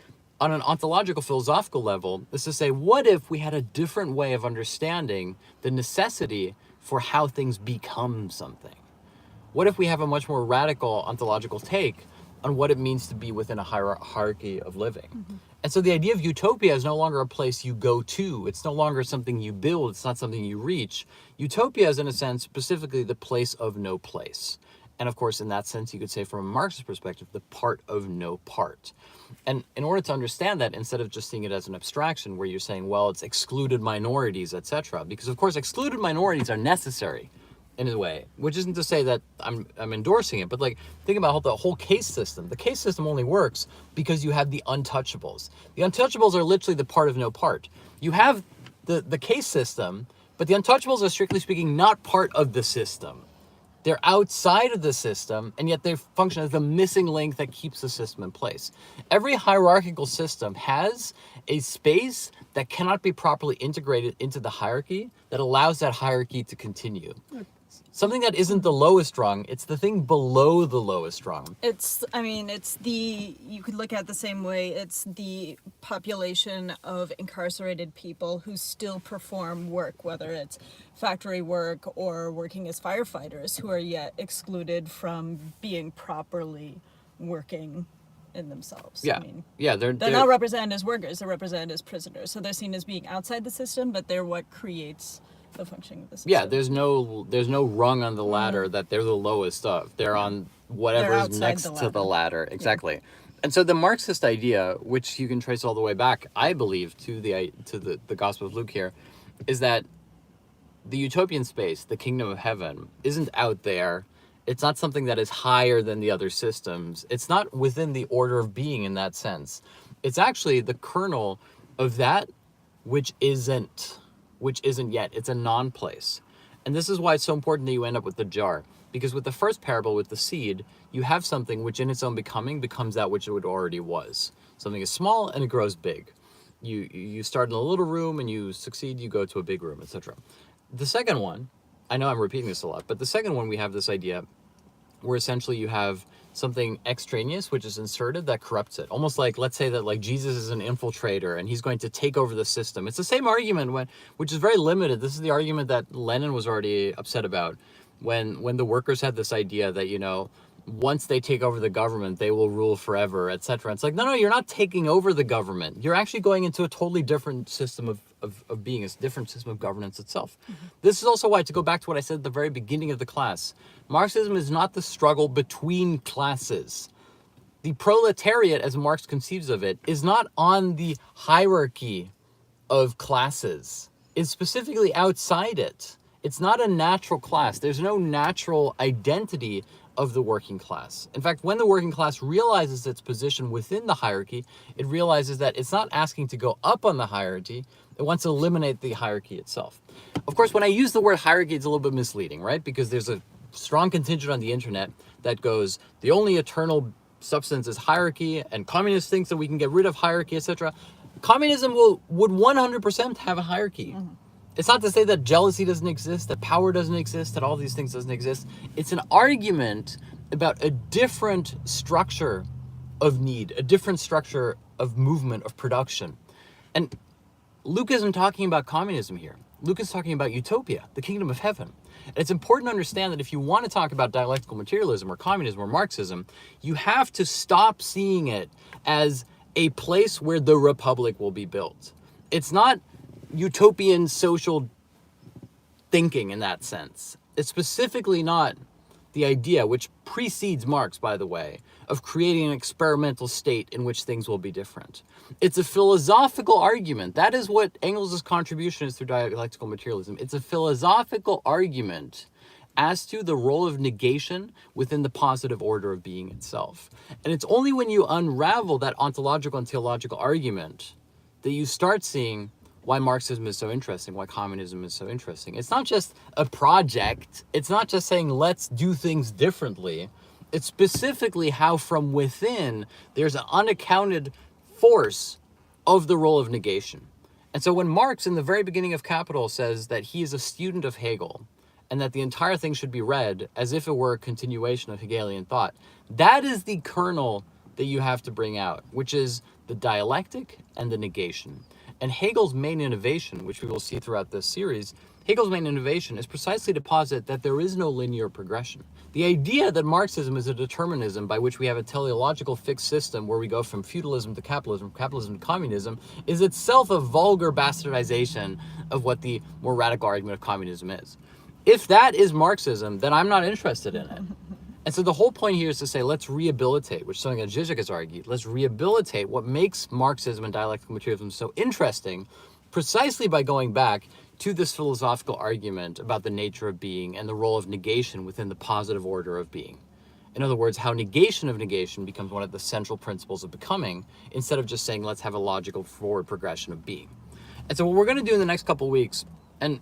on an ontological, philosophical level is to say, what if we had a different way of understanding the necessity for how things become something? What if we have a much more radical ontological take on what it means to be within a hierarchy of living? Mm-hmm. And so the idea of utopia is no longer a place you go to. It's no longer something you build. It's not something you reach. Utopia is, in a sense, specifically the place of no place. And of course, in that sense, you could say from a Marxist perspective, the part of no part. And in order to understand that, instead of just seeing it as an abstraction where you're saying, well, it's excluded minorities, etc., because of course, excluded minorities are necessary in a way, which isn't to say that I'm endorsing it, but like, think about how the whole case system. The case system only works because you have the untouchables. The untouchables are literally the part of no part. You have the case system, but the untouchables are, strictly speaking, not part of the system. They're outside of the system, and yet they function as the missing link that keeps the system in place. Every hierarchical system has a space that cannot be properly integrated into the hierarchy that allows that hierarchy to continue. Something that isn't the lowest rung, it's the thing below the lowest rung. You could look at the same way, it's the population of incarcerated people who still perform work, whether it's factory work or working as firefighters, who are yet excluded from being properly working in themselves. Yeah, they're not represented as workers, they're represented as prisoners. So they're seen as being outside the system, but they're what creates the functioning of the system. Yeah, there's no rung on the ladder that they're the lowest of. They're on whatever is next to the ladder. Exactly. Yeah. And so the Marxist idea, which you can trace all the way back, I believe, to the Gospel of Luke here, is that the utopian space, the kingdom of heaven, isn't out there. It's not something that is higher than the other systems. It's not within the order of being in that sense. It's actually the kernel of that which isn't yet. It's a non-place. And this is why it's so important that you end up with the jar. Because with the first parable, with the seed, you have something which in its own becoming becomes that which it already was. Something is small and it grows big. You start in a little room and you succeed, you go to a big room, etc. The second one, I know I'm repeating this a lot, but the second one, we have this idea where essentially you have something extraneous which is inserted that corrupts it. Almost like, let's say that like Jesus is an infiltrator and he's going to take over the system. It's the same argument which is very limited. This is the argument that Lenin was already upset about when the workers had this idea that, you know, once they take over the government, they will rule forever, etc. It's like, no, you're not taking over the government. You're actually going into a totally different system of being, a different system of governance itself. Mm-hmm. This is also why, to go back to what I said at the very beginning of the class, Marxism is not the struggle between classes. The proletariat, as Marx conceives of it, is not on the hierarchy of classes. It's specifically outside it. It's not a natural class. There's no natural identity of the working class. In fact, when the working class realizes its position within the hierarchy, it realizes that it's not asking to go up on the hierarchy, it wants to eliminate the hierarchy itself. Of course, when I use the word hierarchy, it's a little bit misleading, right? Because there's a strong contingent on the internet that goes, the only eternal substance is hierarchy, and communists think that we can get rid of hierarchy, etc. Communism would 100% have a hierarchy. Mm-hmm. It's not to say that jealousy doesn't exist, that power doesn't exist, that all these things doesn't exist. It's an argument about a different structure of need, a different structure of movement, of production. And Luke isn't talking about communism here. Luke is talking about utopia, the kingdom of heaven. And it's important to understand that if you want to talk about dialectical materialism or communism or Marxism, you have to stop seeing it as a place where the republic will be built. It's not utopian social thinking in that sense. It's specifically not the idea, which precedes Marx, by the way, of creating an experimental state in which things will be different. It's a philosophical argument. That is what Engels' contribution is through dialectical materialism. It's a philosophical argument as to the role of negation within the positive order of being itself. And it's only when you unravel that ontological and theological argument that you start seeing why Marxism is so interesting, why communism is so interesting. It's not just a project. It's not just saying, let's do things differently. It's specifically how from within there's an unaccounted force of the role of negation. And so when Marx, in the very beginning of Capital, says that he is a student of Hegel and that the entire thing should be read as if it were a continuation of Hegelian thought, that is the kernel that you have to bring out, which is the dialectic and the negation. And Hegel's main innovation, which we will see throughout this series, Hegel's main innovation is precisely to posit that there is no linear progression. The idea that Marxism is a determinism by which we have a teleological fixed system where we go from feudalism to capitalism to communism is itself a vulgar bastardization of what the more radical argument of communism is. If that is Marxism, then I'm not interested in it. And so the whole point here is to say, let's rehabilitate, which is something that Zizek has argued. Let's rehabilitate what makes Marxism and dialectical materialism so interesting, precisely by going back to this philosophical argument about the nature of being and the role of negation within the positive order of being. In other words, how negation of negation becomes one of the central principles of becoming, instead of just saying, let's have a logical forward progression of being. And so what we're going to do in the next couple of weeks, and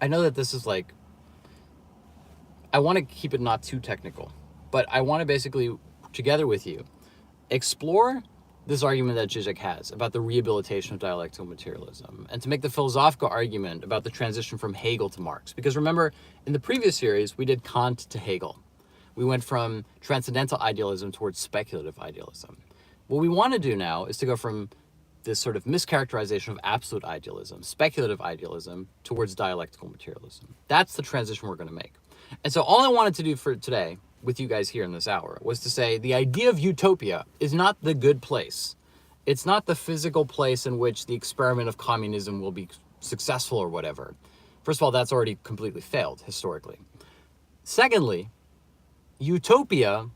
I know that this is like, I want to keep it not too technical, but I want to basically, together with you, explore this argument that Zizek has about the rehabilitation of dialectical materialism, and to make the philosophical argument about the transition from Hegel to Marx. Because remember, in the previous series, we did Kant to Hegel. We went from transcendental idealism towards speculative idealism. What we want to do now is to go from this sort of mischaracterization of absolute idealism, speculative idealism, towards dialectical materialism. That's the transition we're going to make. And so all I wanted to do for today with you guys here in this hour was to say the idea of utopia is not the good place. It's not the physical place in which the experiment of communism will be successful or whatever. First of all, that's already completely failed historically. Secondly, utopia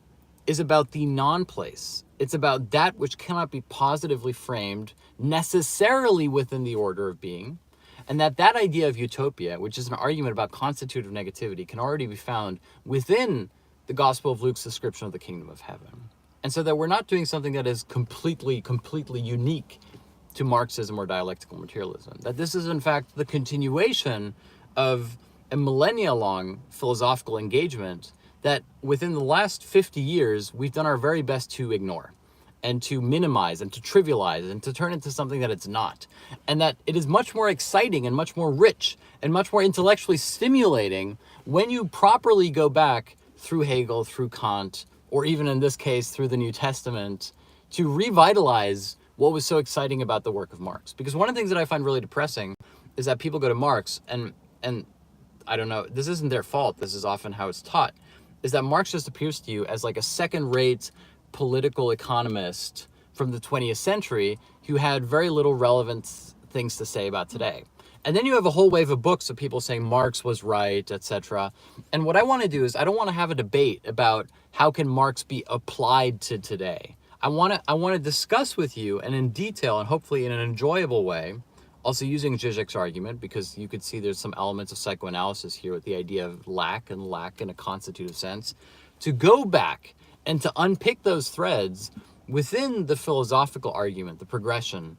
is about the non-place. It's about that which cannot be positively framed necessarily within the order of being. And that idea of utopia, which is an argument about constitutive negativity, can already be found within the Gospel of Luke's description of the kingdom of heaven. And so that we're not doing something that is completely unique to Marxism or dialectical materialism. That this is, in fact, the continuation of a millennia-long philosophical engagement that within the last 50 years, we've done our very best to ignore and to minimize and to trivialize and to turn into something that it's not. And that it is much more exciting and much more rich and much more intellectually stimulating when you properly go back through Hegel, through Kant, or even in this case, through the New Testament, to revitalize what was so exciting about the work of Marx. Because one of the things that I find really depressing is that people go to Marx and I don't know, this isn't their fault, this is often how it's taught, is that Marx just appears to you as like a second-rate political economist from the 20th century who had very little relevant things to say about today. And then you have a whole wave of books of people saying Marx was right, etc. And what I want to do is I don't want to have a debate about how can Marx be applied to today. I want to discuss with you and in detail and hopefully in an enjoyable way, also using Zizek's argument, because you could see there's some elements of psychoanalysis here with the idea of lack in a constitutive sense, to go back and to unpick those threads within the philosophical argument, the progression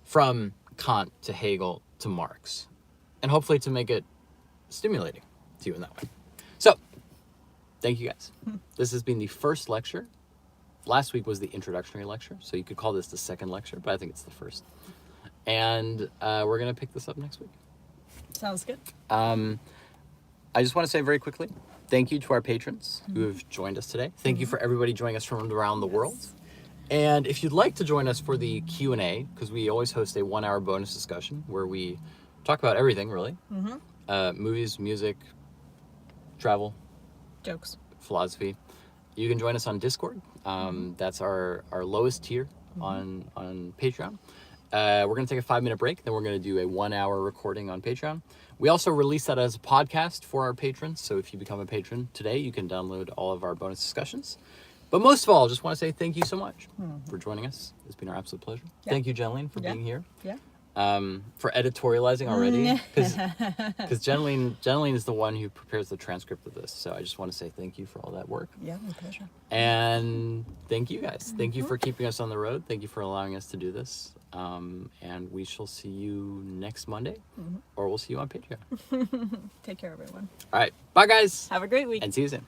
from Kant to Hegel to Marx, and hopefully to make it stimulating to you in that way. So, thank you guys. This has been the first lecture. Last week was the introductory lecture, so you could call this the second lecture, but I think it's the first. And we're going to pick this up next week. Sounds good. I just want to say very quickly, thank you to our patrons who have joined us today. Thank you for everybody joining us from around the world. And if you'd like to join us for the Q&A, because we always host a 1-hour bonus discussion where we talk about everything, really. Movies, music, travel. Jokes. Philosophy. You can join us on Discord. That's our lowest tier on Patreon. We're going to take a 5-minute break. Then we're going to do a 1-hour recording on Patreon. We also release that as a podcast for our patrons. So if you become a patron today, you can download all of our bonus discussions. But most of all, I just want to say thank you so much for joining us. It's been our absolute pleasure. Yeah. Thank you, Jeline, for being here. Yeah. for editorializing already, because Jeneline is the one who prepares the transcript of this. So I just want to say thank you for all that work. Yeah, my pleasure. And thank you guys. Thank you for keeping us on the road. Thank you for allowing us to do this. And we shall see you next Monday, or we'll see you on Patreon. Take care, everyone. All right. Bye, guys. Have a great week. And see you soon.